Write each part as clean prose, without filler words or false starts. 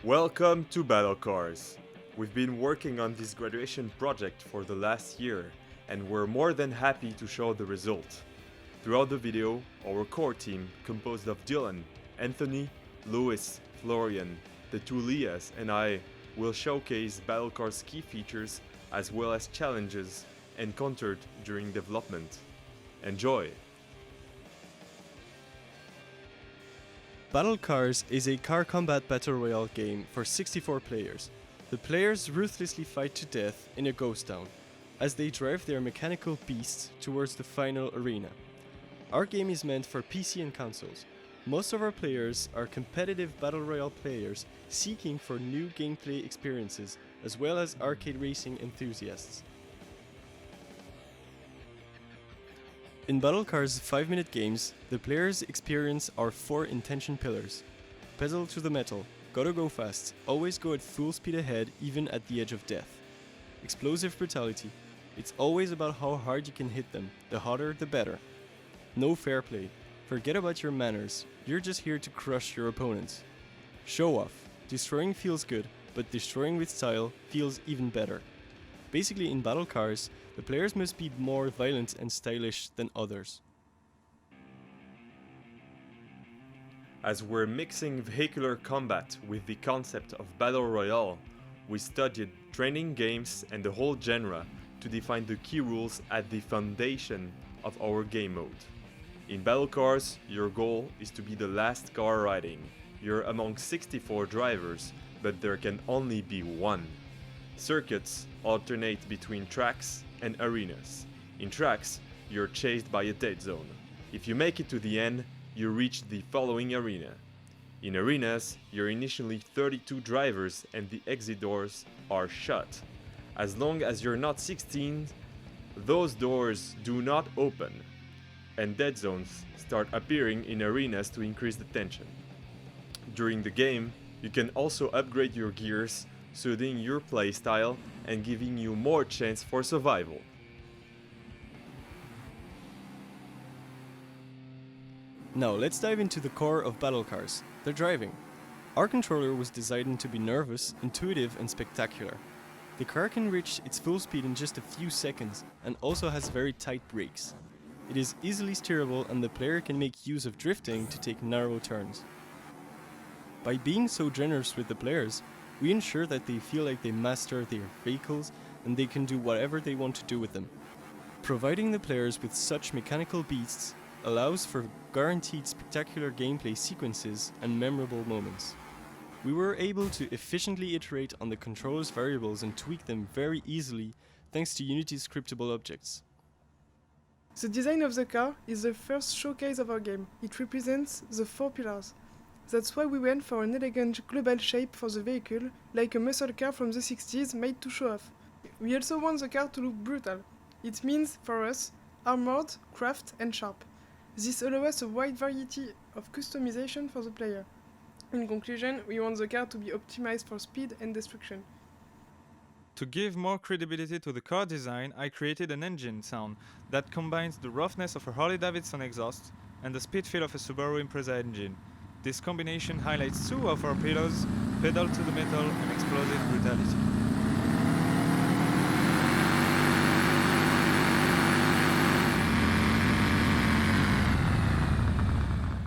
Welcome to Battle Cars. We've been working on this graduation project for the last year, and we're more than happy to show the result. Throughout the video, our core team, composed of Dylan, Anthony, Louis, Florian, the two Leas, and I, will showcase Battle Cars' key features as well as challenges encountered during development. Enjoy! Battle Cars is a car combat battle royale game for 64 players. The players ruthlessly fight to death in a ghost town, as they drive their mechanical beasts towards the final arena. Our game is meant for PC and consoles. Most of our players are competitive battle royale players seeking for new gameplay experiences, as well as arcade racing enthusiasts. In Battle Cars' 5-minute games, the players experience our 4 intention pillars. Pedal to the metal, gotta go fast, always go at full speed ahead even at the edge of death. Explosive brutality, it's always about how hard you can hit them, the harder the better. No fair play, forget about your manners, you're just here to crush your opponents. Show off, destroying feels good, but destroying with style feels even better. Basically, in Battle Cars, the players must be more violent and stylish than others. As we're mixing vehicular combat with the concept of Battle Royale, we studied training games and the whole genre to define the key rules at the foundation of our game mode. In Battle Cars, your goal is to be the last car riding. You're among 64 drivers, but there can only be one. Circuits alternate between tracks and arenas. In tracks, you're chased by a dead zone. If you make it to the end, you reach the following arena. In arenas, you're initially 32 drivers and the exit doors are shut. As long as you're not 16, those doors do not open, and dead zones start appearing in arenas to increase the tension. During the game, you can also upgrade your gears, suiting your playstyle and giving you more chance for survival. Now let's dive into the core of Battle Cars, the driving. Our controller was designed to be nervous, intuitive and spectacular. The car can reach its full speed in just a few seconds and also has very tight brakes. It is easily steerable and the player can make use of drifting to take narrow turns. By being so generous with the players, we ensure that they feel like they master their vehicles and they can do whatever they want to do with them. Providing the players with such mechanical beasts allows for guaranteed spectacular gameplay sequences and memorable moments. We were able to efficiently iterate on the controller's variables and tweak them very easily thanks to Unity's scriptable objects. The design of the car is the first showcase of our game. It represents the 4 pillars. That's why we went for an elegant global shape for the vehicle, like a muscle car from the 60s made to show off. We also want the car to look brutal. It means, for us, armored, craft and sharp. This allows us a wide variety of customization for the player. In conclusion, we want the car to be optimized for speed and destruction. To give more credibility to the car design, I created an engine sound that combines the roughness of a Harley-Davidson exhaust and the speed feel of a Subaru Impreza engine. This combination highlights 2 of our pillars, pedal to the metal and explosive brutality.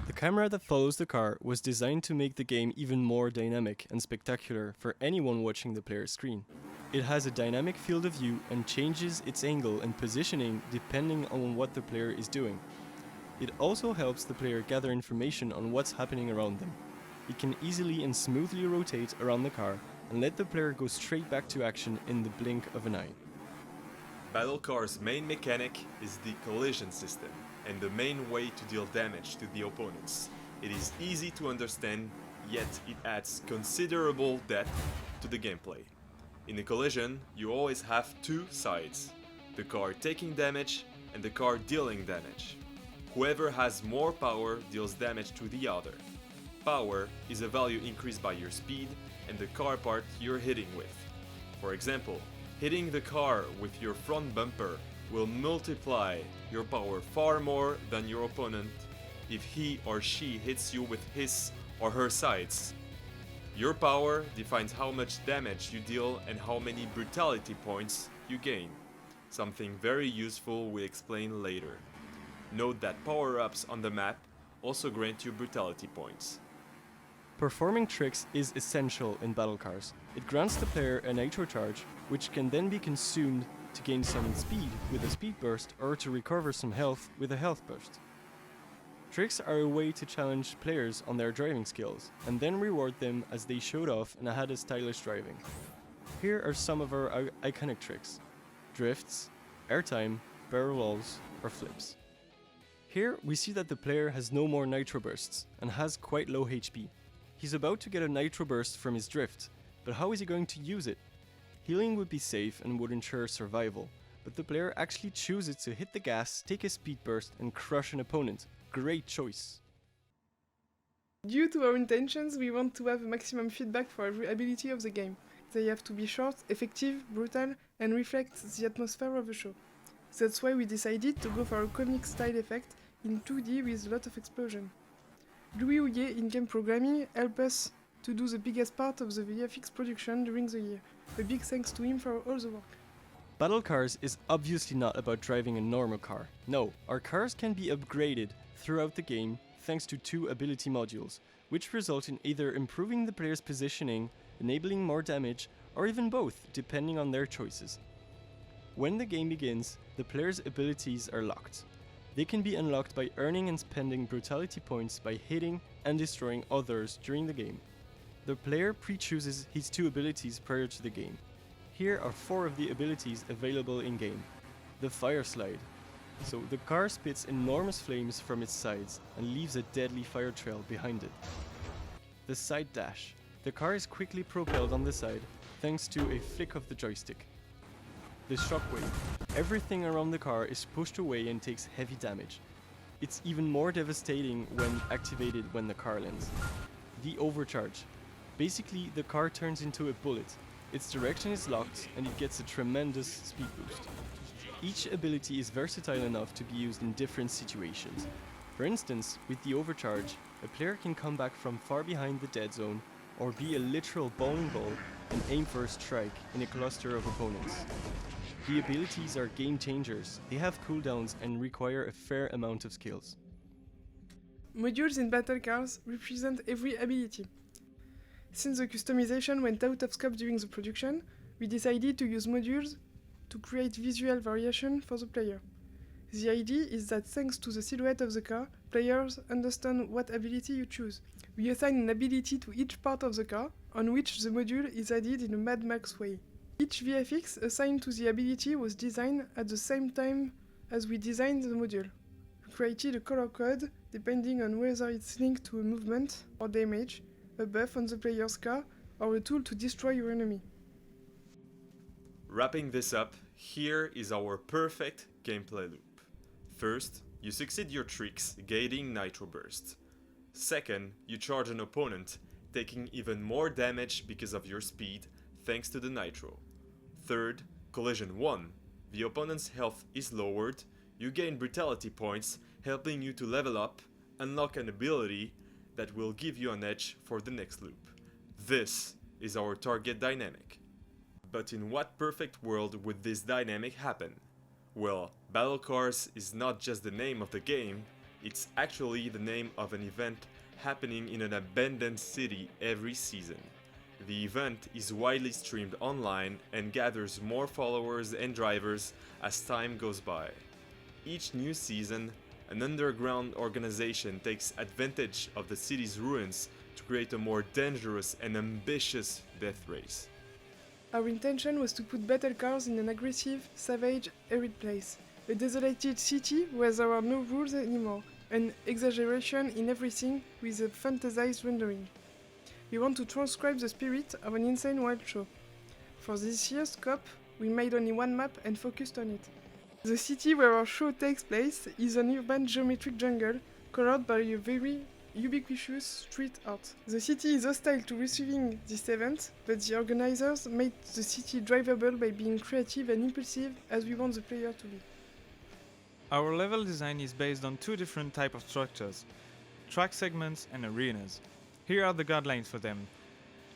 The camera that follows the car was designed to make the game even more dynamic and spectacular for anyone watching the player's screen. It has a dynamic field of view and changes its angle and positioning depending on what the player is doing. It also helps the player gather information on what's happening around them. It can easily and smoothly rotate around the car and let the player go straight back to action in the blink of an eye. Battle Cars' main mechanic is the collision system and the main way to deal damage to the opponents. It is easy to understand, yet it adds considerable depth to the gameplay. In a collision, you always have 2 sides, the car taking damage and the car dealing damage. Whoever has more power deals damage to the other. Power is a value increased by your speed and the car part you're hitting with. For example, hitting the car with your front bumper will multiply your power far more than your opponent if he or she hits you with his or her sides. Your power defines how much damage you deal and how many brutality points you gain. Something very useful we'll explain later. Note that power-ups on the map also grant you brutality points. Performing tricks is essential in battle cars. It grants the player a nitro charge, which can then be consumed to gain some speed with a speed burst or to recover some health with a health burst. Tricks are a way to challenge players on their driving skills, and then reward them as they showed off and had a stylish driving. Here are some of our iconic tricks: drifts, airtime, barrel rolls, or flips. Here we see that the player has no more nitro bursts and has quite low HP. He's about to get a nitro burst from his drift, but how is he going to use it? Healing would be safe and would ensure survival, but the player actually chooses to hit the gas, take a speed burst, and crush an opponent. Great choice. Due to our intentions, we want to have a maximum feedback for every ability of the game. They have to be short, effective, brutal, and reflect the atmosphere of the show. That's why we decided to go for a comic style effect in 2D with a lot of explosion. Louis Houillet in-game programming helped us to do the biggest part of the VFX production during the year. A big thanks to him for all the work. Battle Cars is obviously not about driving a normal car. No, our cars can be upgraded throughout the game thanks to 2 ability modules, which result in either improving the player's positioning, enabling more damage, or even both, depending on their choices. When the game begins, the player's abilities are locked. They can be unlocked by earning and spending brutality points by hitting and destroying others during the game. The player pre-chooses his 2 abilities prior to the game. Here are 4 of the abilities available in-game. The Fire Slide. So the car spits enormous flames from its sides and leaves a deadly fire trail behind it. The Side Dash. The car is quickly propelled on the side thanks to a flick of the joystick. The Shockwave. Everything around the car is pushed away and takes heavy damage. It's even more devastating when activated when the car lands. The Overcharge. Basically, the car turns into a bullet. Its direction is locked and it gets a tremendous speed boost. Each ability is versatile enough to be used in different situations. For instance, with the Overcharge, a player can come back from far behind the dead zone or be a literal bowling ball and aim for a strike in a cluster of opponents. The abilities are game changers. They have cooldowns and require a fair amount of skills. Modules in battle cars represent every ability. Since the customization went out of scope during the production, we decided to use modules to create visual variation for the player. The idea is that thanks to the silhouette of the car, players understand what ability you choose. We assign an ability to each part of the car, on which the module is added in a Mad Max way. Each VFX assigned to the ability was designed at the same time as we designed the module. We created a color code depending on whether it's linked to a movement or damage, a buff on the player's car, or a tool to destroy your enemy. Wrapping this up, here is our perfect gameplay loop. First, you succeed your tricks gaining nitro burst. Second, you charge an opponent, taking even more damage because of your speed thanks to the nitro. Third, collision 1. The opponent's health is lowered, you gain brutality points, helping you to level up, unlock an ability that will give you an edge for the next loop. This is our target dynamic. But in what perfect world would this dynamic happen? Well, Battle Cars is not just the name of the game, it's actually the name of an event happening in an abandoned city every season. The event is widely streamed online and gathers more followers and drivers as time goes by. Each new season, an underground organization takes advantage of the city's ruins to create a more dangerous and ambitious death race. Our intention was to put battle cars in an aggressive, savage, arid place. A desolated city where there are no rules anymore, an exaggeration in everything with a fantasized rendering. We want to transcribe the spirit of an insane wild show. For this year's scope, we made only one map and focused on it. The city where our show takes place is an urban geometric jungle, colored by a very ubiquitous street art. The city is hostile to receiving this event, but the organizers made the city drivable by being creative and impulsive as we want the player to be. Our level design is based on 2 different types of structures: track segments and arenas. Here are the guidelines for them.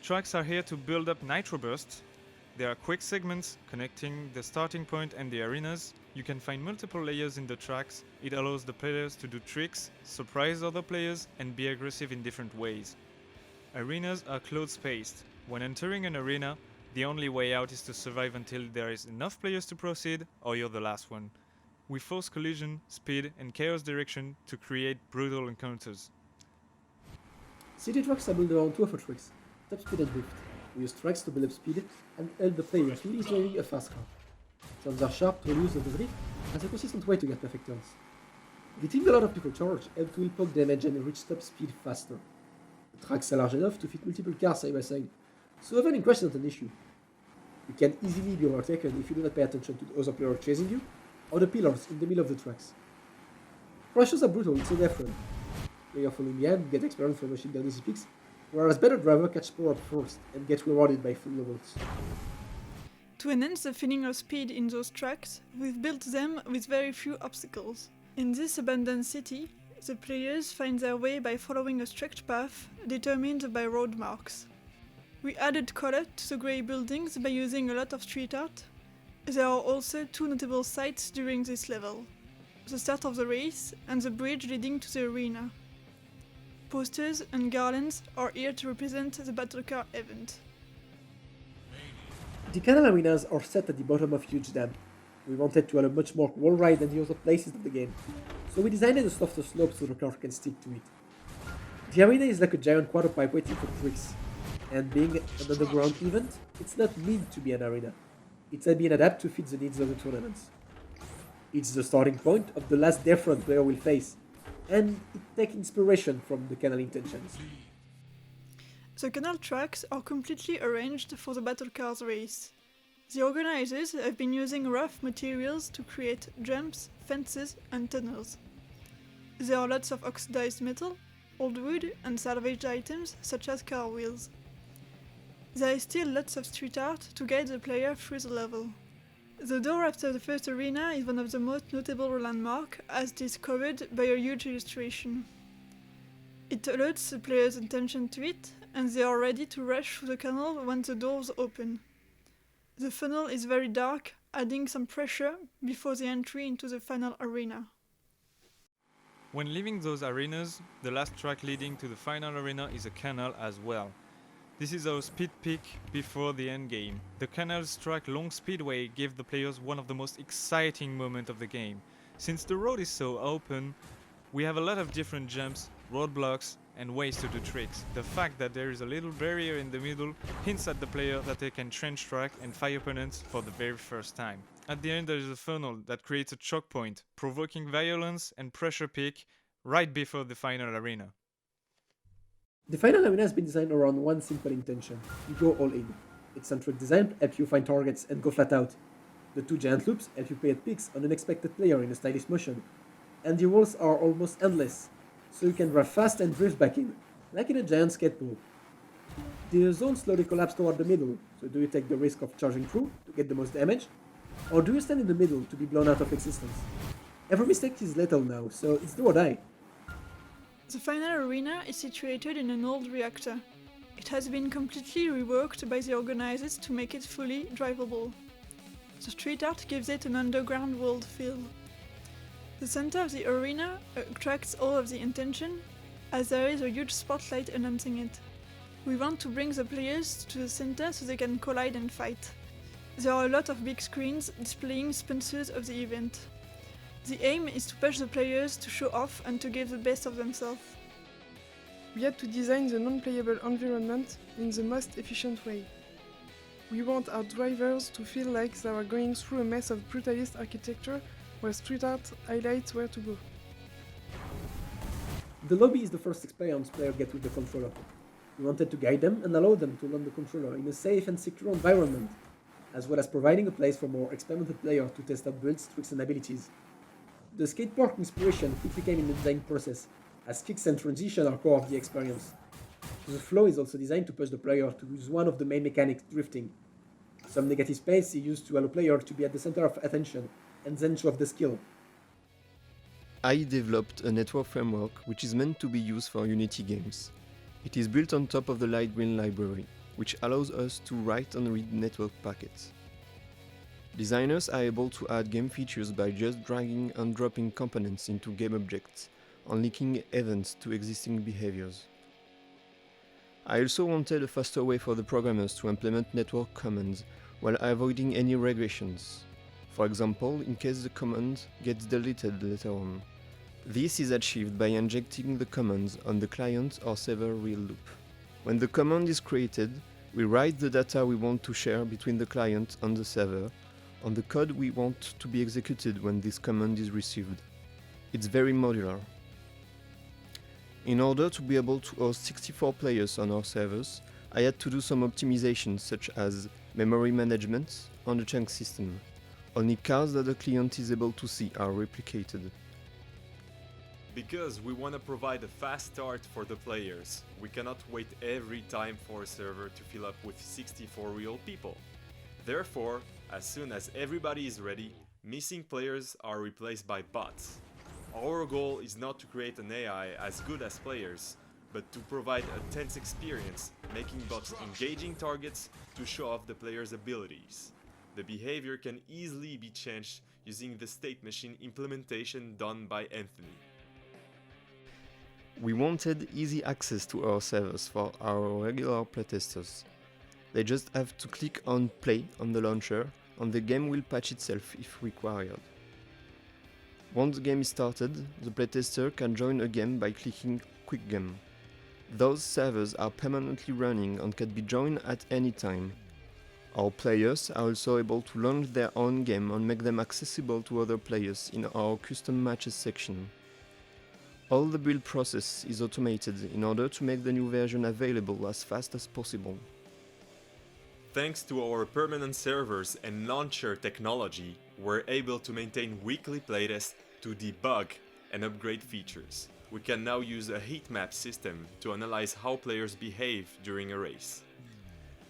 Tracks are here to build up nitro bursts. There are quick segments connecting the starting point and the arenas. You can find multiple layers in the tracks. It allows the players to do tricks, surprise other players, and be aggressive in different ways. Arenas are closed-spaced. When entering an arena, the only way out is to survive until there is enough players to proceed, or you're the last one. We force collision, speed, and chaos direction to create brutal encounters. City tracks are built around two of our tricks, top speed and drift. We use tracks to build up speed and help the player feel he's driving a fast car. Turns are sharp to use of the drift as a consistent way to get perfect turns. Getting a lot of people charged helps to poke damage and reach top speed faster. The tracks are large enough to fit multiple cars side by side, so even in crash is not an issue. You can easily be overtaken if you do not pay attention to the other player chasing you, or the pillars in the middle of the tracks. Crashes are brutal, so they're fun. Player following behind get experience from rushing down easy peaks, whereas better driver catch power up first and get rewarded by full levels. To enhance the feeling of speed in those tracks, we've built them with very few obstacles. In this abandoned city, the players find their way by following a strict path determined by road marks. We added color to the grey buildings by using a lot of street art. There are also two notable sites during this level: the start of the race and the bridge leading to the arena. Posters and garlands are here to represent the battle car event. The Canal arenas are set at the bottom of a huge dam. We wanted to have a much more wall ride than the other places of the game, so we designed a softer slope so the car can stick to it. The arena is like a giant quarter pipe waiting for tricks, and being an underground event, it's not meant to be an arena. It's been adapted to fit the needs of the tournaments. It's the starting point of the last different player will face, and it takes inspiration from the Canal intentions. The Canal tracks are completely arranged for the battle cars race. The organizers have been using rough materials to create jumps, fences, and tunnels. There are lots of oxidized metal, old wood, and salvaged items such as car wheels. There is still lots of street art to guide the player through the level. The door after the first arena is one of the most notable landmarks, as discovered by a huge illustration. It alerts the player's attention to it, and they are ready to rush through the canal when the doors open. The funnel is very dark, adding some pressure before the entry into the final arena. When leaving those arenas, the last track leading to the final arena is a canal as well. This is our speed peak before the end game. The Canal's track long speedway gave the players one of the most exciting moments of the game. Since the road is so open, we have a lot of different jumps, roadblocks, and ways to do tricks. The fact that there is a little barrier in the middle hints at the player that they can trench track and fight opponents for the very first time. At the end there is a funnel that creates a choke point, provoking violence and pressure peak right before the final arena. The final arena has been designed around one simple intention: you go all in. Eccentric design helps you find targets and go flat out. The two giant loops help you play at peaks on an unexpected player in a stylish motion. And the walls are almost endless, so you can drive fast and drift back in, like in a giant skateboard. The zone slowly collapses toward the middle, so do you take the risk of charging through to get the most damage? Or do you stand in the middle to be blown out of existence? Every mistake is lethal now, so it's do or die. The final arena is situated in an old reactor. It has been completely reworked by the organizers to make it fully drivable. The street art gives it an underground world feel. The center of the arena attracts all of the attention, as there is a huge spotlight announcing it. We want to bring the players to the center so they can collide and fight. There are a lot of big screens displaying sponsors of the event. The aim is to push the players to show off and to give the best of themselves. We had to design the non-playable environment in the most efficient way. We want our drivers to feel like they are going through a mess of brutalist architecture where street art highlights where to go. The lobby is the first experience players get with the controller. We wanted to guide them and allow them to learn the controller in a safe and secure environment, as well as providing a place for more experimented players to test out builds, tricks and abilities. The skate park inspiration quickly came in the design process, as kicks and transition are core of the experience. The flow is also designed to push the player to use one of the main mechanics, drifting. Some negative space is used to allow players to be at the center of attention, and then show off the skill. I developed a network framework which is meant to be used for Unity games. It is built on top of the light green library. which allows us to write and read network packets. Designers are able to add game features by just dragging and dropping components into game objects and linking events to existing behaviors. I also wanted a faster way for the programmers to implement network commands while avoiding any regressions. For example, in case the command gets deleted later on. This is achieved by injecting the commands on the client or server real loop. When the command is created, we write the data we want to share between the client and the server, and the code we want to be executed when this command is received. It's very modular. In order to be able to host 64 players on our servers, I had to do some optimizations such as memory management and a chunk system. Only cars that the client is able to see are replicated. Because we want to provide a fast start for the players, we cannot wait every time for a server to fill up with 64 real people. Therefore, as soon as everybody is ready, missing players are replaced by bots. Our goal is not to create an AI as good as players, but to provide a tense experience, making bots engaging targets to show off the player's abilities. The behavior can easily be changed using the state machine implementation done by Anthony. We wanted easy access to our servers for our regular playtesters. They just have to click on play on the launcher and the game will patch itself if required. Once the game is started, the playtester can join a game by clicking Quick Game. Those servers are permanently running and can be joined at any time. Our players are also able to launch their own game and make them accessible to other players in our custom matches section. All the build process is automated in order to make the new version available as fast as possible. Thanks to our permanent servers and launcher technology, we're able to maintain weekly playtests to debug and upgrade features. We can now use a heat map system to analyze how players behave during a race.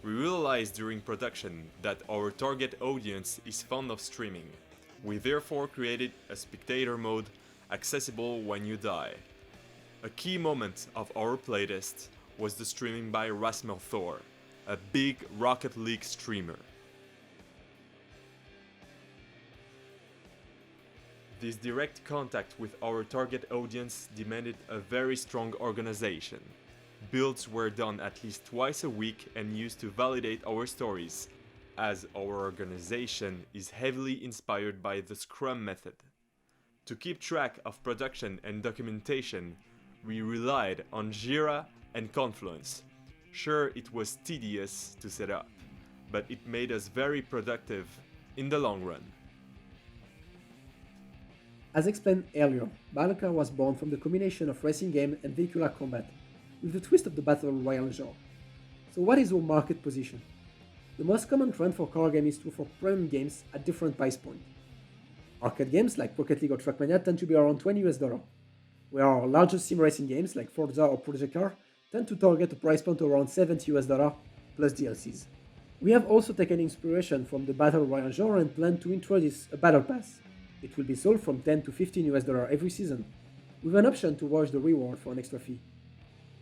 We realized during production that our target audience is fond of streaming. We therefore created a spectator mode accessible when you die. A key moment of our playtest was the streaming by Rasmus Thor, a big Rocket League streamer. This direct contact with our target audience demanded a very strong organization. Builds were done at least twice a week and used to validate our stories, as our organization is heavily inspired by the Scrum method. To keep track of production and documentation, we relied on Jira and Confluence. Sure, it was tedious to set up, but it made us very productive in the long run. As explained earlier, Battlecar was born from the combination of racing game and vehicular combat, with the twist of the Battle Royale genre. So what is our market position? The most common trend for car games is to for premium games at different price points. Arcade games like Rocket League or Trackmania tend to be around $20, where our larger sim racing games like Forza or Project Car tend to target a price point around $70 plus DLCs. We have also taken inspiration from the Battle Royale genre and plan to introduce a Battle Pass. It will be sold from $10 to $15 every season, with an option to watch the reward for an extra fee.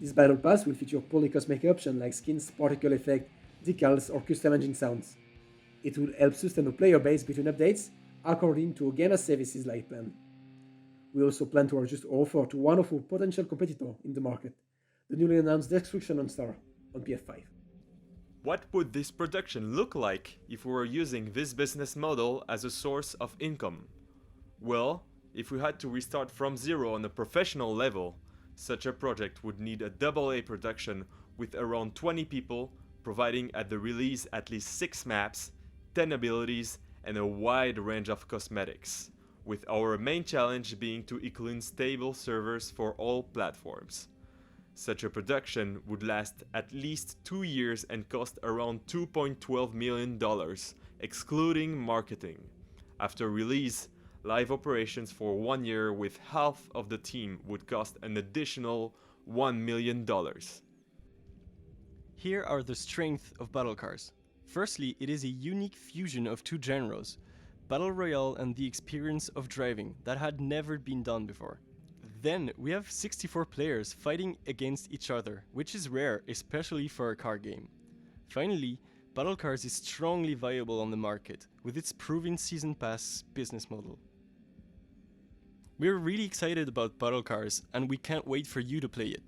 This Battle Pass will feature fully cosmetic options like skins, particle effects, decals, or custom engine sounds. It will help sustain a player base between updates according to a game as services light plan. We also plan to adjust our offer to one of our potential competitors in the market, the newly announced Destruction on Star on PS5. What would this production look like if we were using this business model as a source of income? Well, if we had to restart from zero on a professional level, such a project would need a AA production with around 20 people, providing at the release at least 6 maps, 10 abilities, and a wide range of cosmetics, with our main challenge being to include stable servers for all platforms. Such a production would last at least 2 years and cost around $2.12 million, excluding marketing. After release, live operations for 1 year with half of the team would cost an additional $1 million. Here are the strengths of Battle Cars. Firstly, it is a unique fusion of two genres, Battle Royale and the experience of driving, that had never been done before. Then we have 64 players fighting against each other, which is rare, especially for a car game. Finally, Battle Cars is strongly viable on the market with its proven Season Pass business model. We're really excited about Battle Cars and we can't wait for you to play it.